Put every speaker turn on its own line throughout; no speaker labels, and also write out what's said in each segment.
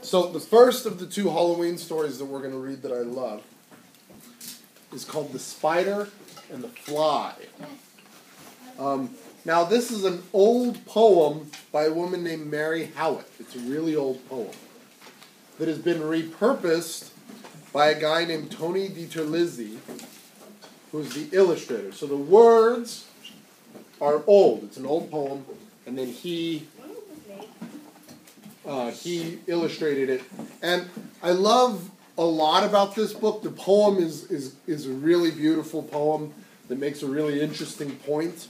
So the first of the two Halloween stories that we're going to read that I love is called The Spider and the Fly. Now this is an old poem by a woman named Mary Howitt. It's a really old poem that has been repurposed by a guy named Toni DiTerlizzi, who's the illustrator. So the words are old. It's an old poem, and then he illustrated it. And I love a lot about this book. The poem is a really beautiful poem that makes a really interesting point.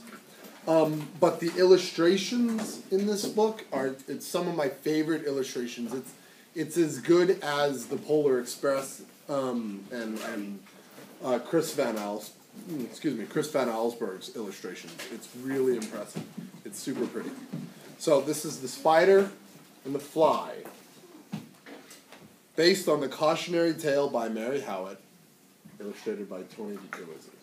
But the illustrations in this book it's some of my favorite illustrations. It's as good as the Polar Express and Chris Van Allsburg's illustrations. It's really impressive. It's super pretty. So this is The Spider and the Fly, based on the cautionary tale by Mary Howitt, illustrated by Toni DiTerlizzi.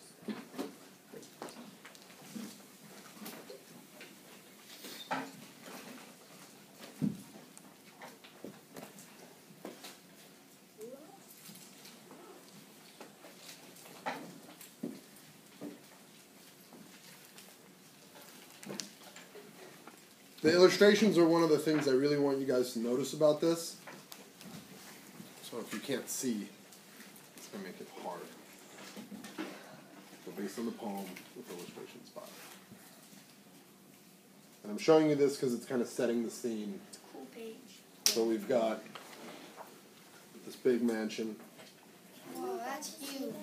The illustrations are one of the things I really want you guys to notice about this. So if you can't see, it's going to make it hard. So based on the poem with illustrations by. And I'm showing you this because it's kind of setting the scene.
It's a cool page.
So we've got this big mansion.
Whoa, that's huge.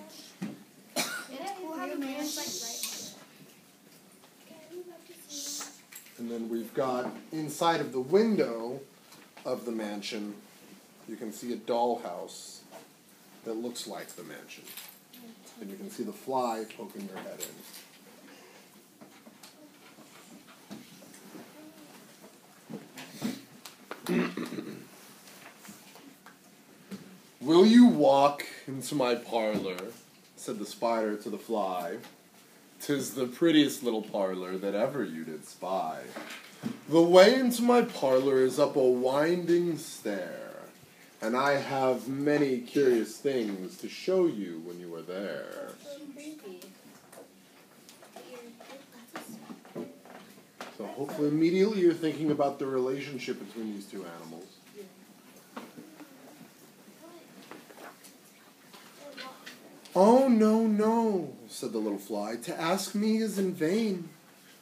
It's cool how the man's like right.
And then we've got, inside of the window of the mansion, you can see a dollhouse that looks like the mansion. And you can see the fly poking their head in. "Will you walk into my parlor?" said the spider to the fly. "'Tis the prettiest little parlor that ever you did spy. The way into my parlor is up a winding stair, and I have many curious things to show you when you are there." So hopefully immediately you're thinking about the relationship between these two animals. "Oh, no, no," said the little fly, "to ask me is in vain,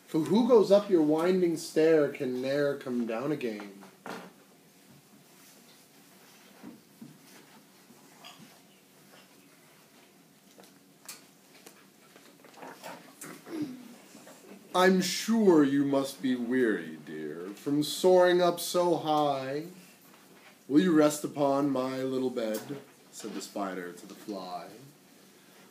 for who goes up your winding stair can ne'er come down again." "I'm sure you must be weary, dear, from soaring up so high. Will you rest upon my little bed?" said the spider to the fly.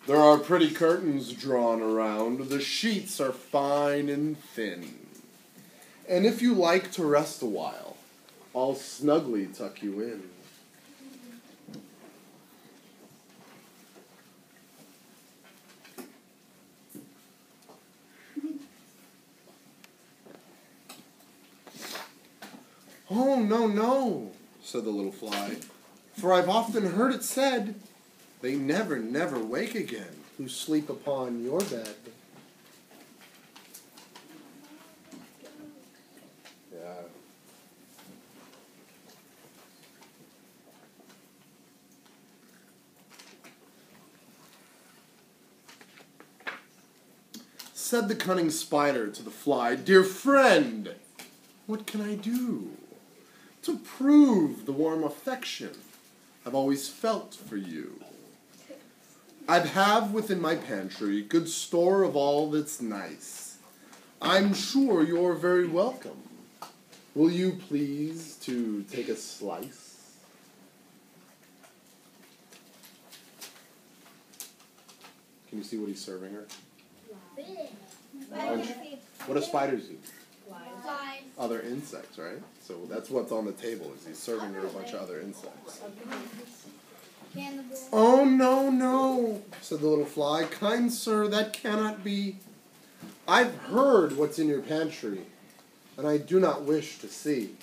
"There are pretty curtains drawn around, the sheets are fine and thin. And if you like to rest a while, I'll snugly tuck you in." "Oh, no, no," said the little fly, "for I've often heard it said, they never, never wake again who sleep upon your bed." Yeah. Said the cunning spider to the fly, "Dear friend, what can I do to prove the warm affection I've always felt for you? I have within my pantry good store of all that's nice. I'm sure you're very welcome. Will you please to take a slice?" Can you see what he's serving her? What do spiders eat?
Flies.
Other insects, right? So that's what's on the table, is he's serving her a bunch of other insects.
Cannibal.
"Oh, no, no," said the little fly. "Kind sir, that cannot be. I've heard what's in your pantry, and I do not wish to see."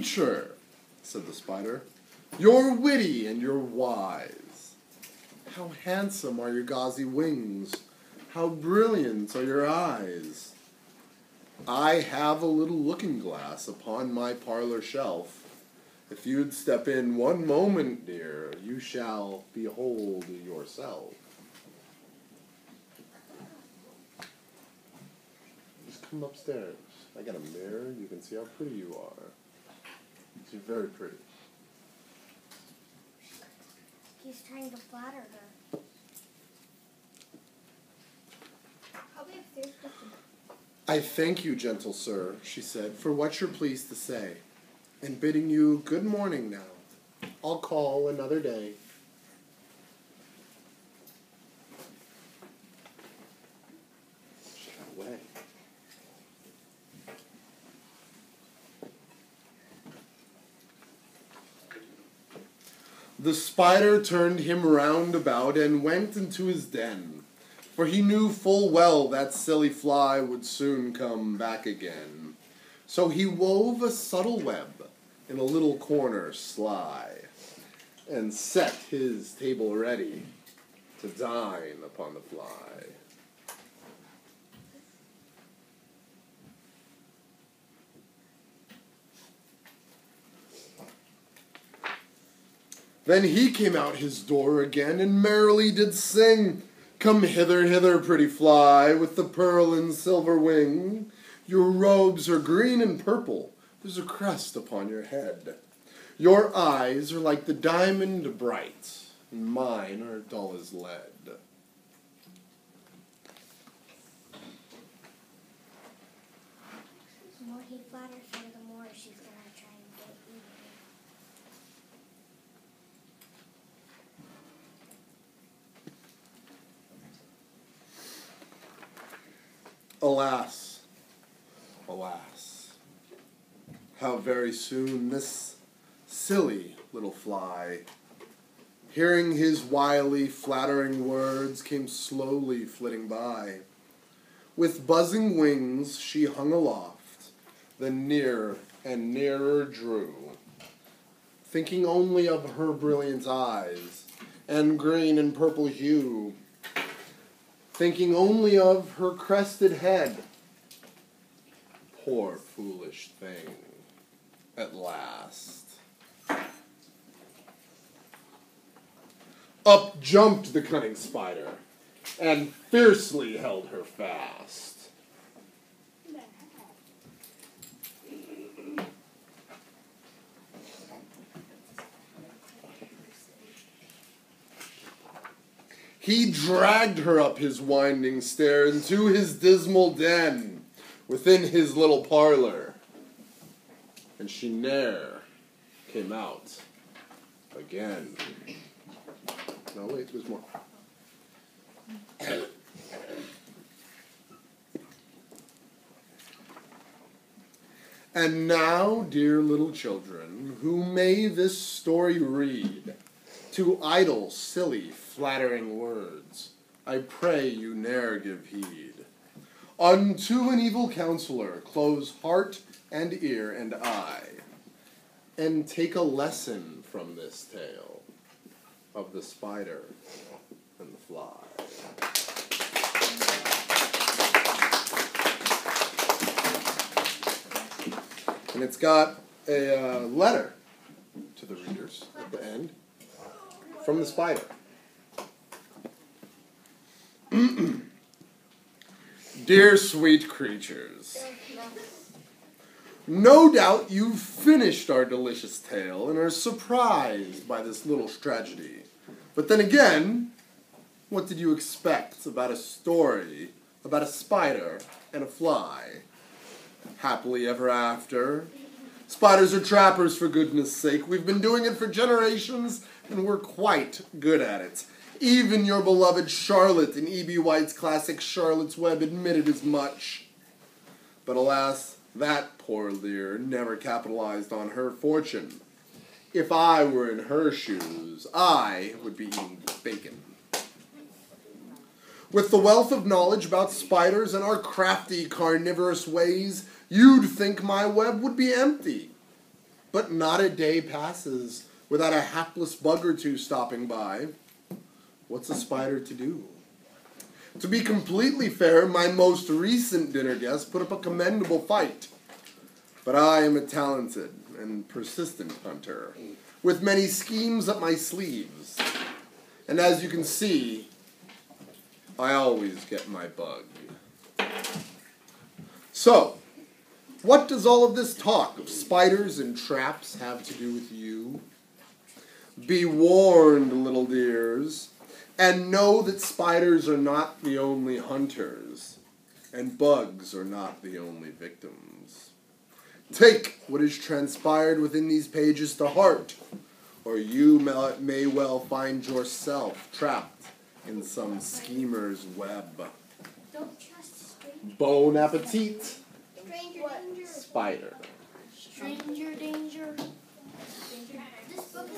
creature," said the spider. "You're witty and you're wise. How handsome are your gauzy wings. How brilliant are your eyes. I have a little looking-glass upon my parlor shelf. If you'd step in one moment, dear, you shall behold yourself." Just come upstairs. I got a mirror. You can see how pretty you are. You're very pretty.
He's trying to flatter her. I'll be upstairs with you.
"I thank you, gentle sir," she said, "for what you're pleased to say, and bidding you good morning now. I'll call another day." She got away. The spider turned him round about and went into his den, for he knew full well that silly fly would soon come back again. So he wove a subtle web in a little corner sly, and set his table ready to dine upon the fly. Then he came out his door again, and merrily did sing, "Come hither, hither, pretty fly, with the pearl and silver wing. Your robes are green and purple, there's a crest upon your head. Your eyes are like the diamond bright, and mine are dull as lead."
The more he flatters her, the more she's gonna try and get even.
Alas, alas, how very soon this silly little fly, hearing his wily, flattering words, came slowly flitting by. With buzzing wings she hung aloft, then nearer and nearer drew, thinking only of her brilliant eyes and green and purple hue, thinking only of her crested head. Poor foolish thing, at last. Up jumped the cunning spider, and fiercely held her fast. He dragged her up his winding stair into his dismal den within his little parlor, and she ne'er came out again. No, wait, there's more. And now, dear little children, who may this story read, to idle, silly, flattering words, I pray you ne'er give heed. Unto an evil counselor close heart and ear and eye, and take a lesson from this tale of the spider and the fly. And it's got a letter to the readers at the end from the spider. Dear sweet creatures, no doubt you've finished our delicious tale and are surprised by this little tragedy. But then again, what did you expect about a story about a spider and a fly? Happily ever after. Spiders are trappers, for goodness sake. We've been doing it for generations, and we're quite good at it. Even your beloved Charlotte in E.B. White's classic Charlotte's Web admitted as much. But alas, that poor Lear never capitalized on her fortune. If I were in her shoes, I would be eating bacon. With the wealth of knowledge about spiders and our crafty carnivorous ways, you'd think my web would be empty. But not a day passes without a hapless bug or two stopping by. What's a spider to do? To be completely fair, my most recent dinner guest put up a commendable fight. But I am a talented and persistent hunter, with many schemes up my sleeves. And as you can see, I always get my bug. So, what does all of this talk of spiders and traps have to do with you? Be warned, little dears, and know that spiders are not the only hunters, and bugs are not the only victims. Take what is transpired within these pages to heart, or you may well find yourself trapped in some schemer's web.
Don't trust strangers.
Bon appetit,
Stranger danger.
spider.
Stranger danger. This book is